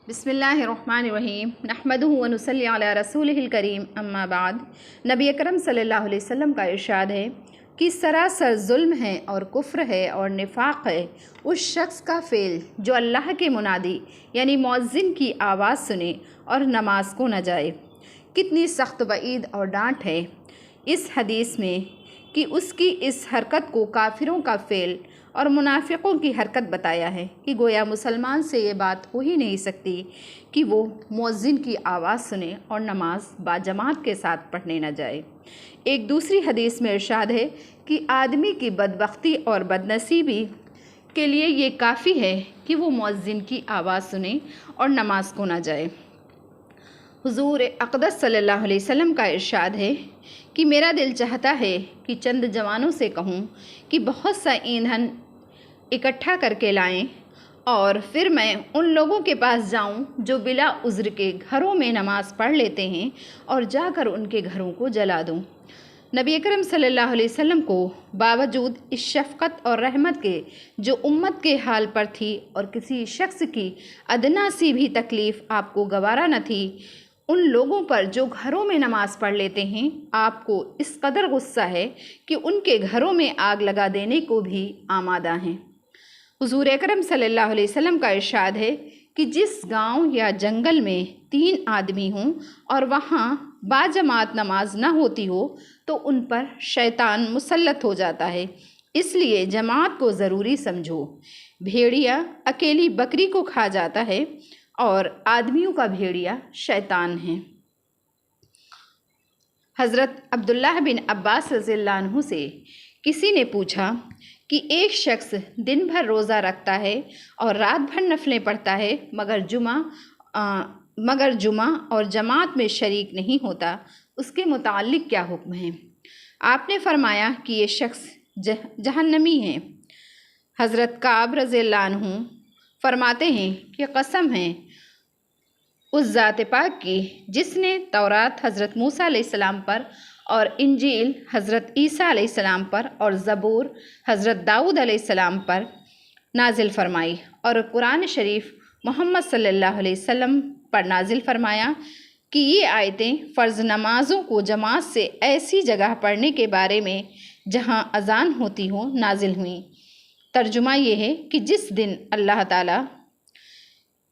बिस्मिल्लाहिर्रहमानिर्रहीम नहमदुहु व नुसल्ली अला रसूलिहिल करीम अम्मा बाद। नबी अकरम सल्लल्लाहु अलैहि वसल्लम का इरशाद है कि सरासर जुल्म है और कुफ्र है और निफाक है उस शख्स का फ़ेल जो अल्लाह के मुनादी यानी मुअज्जिन की आवाज़ सुने और नमाज को न जाए। कितनी सख्त वईद और डांट है इस हदीस में कि उसकी इस हरकत को काफिरों का फ़ेल और मुनाफिकों की हरकत बताया है कि गोया मुसलमान से ये बात हो ही नहीं सकती कि वो मुअज्जिन की आवाज़ सुने और नमाज बाजमात के साथ पढ़ने न जाए। एक दूसरी हदीस में इरशाद है कि आदमी की बदबख्ती और बदनसीबी के लिए ये काफ़ी है कि वो मुअज्जिन की आवाज़ सुने और नमाज को न जाए। हुज़ूर अक़दस सल्लल्लाहु अलैहि वसल्लम का इरशाद है कि मेरा दिल चाहता है कि चंद जवानों से कहूँ कि बहुत सा ईंधन इकट्ठा करके लाएं और फिर मैं उन लोगों के पास जाऊं जो बिला उज़्र के घरों में नमाज़ पढ़ लेते हैं और जाकर उनके घरों को जला दूं। नबी अकरम सल्लल्लाहु अलैहि वसल्लम को बावजूद इस शफ़क़त और रहमत के जो उम्मत के हाल पर थी और किसी शख्स की अदना सी भी तकलीफ़ आपको गवारा न थी, उन लोगों पर जो घरों में नमाज़ पढ़ लेते हैं आपको इस कदर गुस्सा है कि उनके घरों में आग लगा देने को भी आमादा हैं। हुज़ूर अकरम सल्लल्लाहु अलैहि वसल्लम का इरशाद है कि जिस गांव या जंगल में 3 आदमी हों और वहाँ बाजमात नमाज न होती हो तो उन पर शैतान मुसल्लत हो जाता है। इसलिए जमात को ज़रूरी समझो। भेड़िया अकेली बकरी को खा जाता है और आदमियों का भेड़िया शैतान है। हज़रत अब्दुल्लाह बिन अब्बास रज़ियल्लाहु अन्हु से किसी ने पूछा कि एक शख्स दिन भर रोज़ा रखता है और रात भर नफलें पढ़ता है मगर जुमा और जमात में शरीक नहीं होता, उसके मुताल्लिक़ क्या हुक्म है? आपने फरमाया कि ये शख्स जहन्नमी है। हज़रत काब रज़ियल्लाहु अन्हु फरमाते हैं कि कसम है उस ज़ात पाक की जिसने तौरात हज़रत मूसा अलैहिस्सलाम पर और इंजील हज़रत ईसा अलैहिस्सलाम पर और ज़बूर हज़रत दाऊद अलैहिस्सलाम पर नाजिल फ़रमाई और कुरान शरीफ मोहम्मद सल्लल्लाहु अलैहि वसल्लम पर नाजिल फ़रमाया कि ये आयतें फ़र्ज़ नमाज़ों को जमात से ऐसी जगह पढ़ने के बारे में जहाँ अज़ान होती हो नाजिल हुई। तर्जुमा ये है कि जिस दिन अल्लाह ताला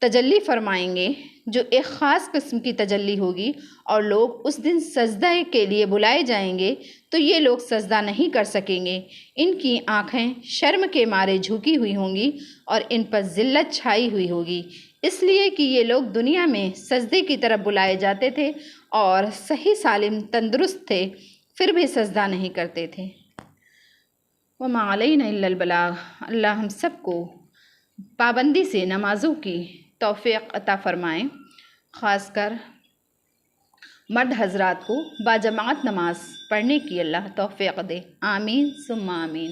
तजल्ली फ़रमाएंगे जो एक ख़ास किस्म की तजल्ली होगी और लोग उस दिन सजदा के लिए बुलाए जाएंगे तो ये लोग सजदा नहीं कर सकेंगे। इनकी आँखें शर्म के मारे झुकी हुई होंगी और इन पर ज़िल्लत छाई हुई होगी, इसलिए कि ये लोग दुनिया में सजदे की तरफ बुलाए जाते थे और सही सालिम तंदुरुस्त थे फिर भी सजदा नहीं करते थे। वमा अलैना इल्लल बलाग। अल्लाह हम सबको पाबंदी से नमाज़ों की तौफ़ीक़ अता फ़रमाएँ, ख़ासकर मर्द हज़रात को बाजमात नमाज पढ़ने की अल्लाह तौफ़ीक़ दे। आमीन सुम्मा आमीन।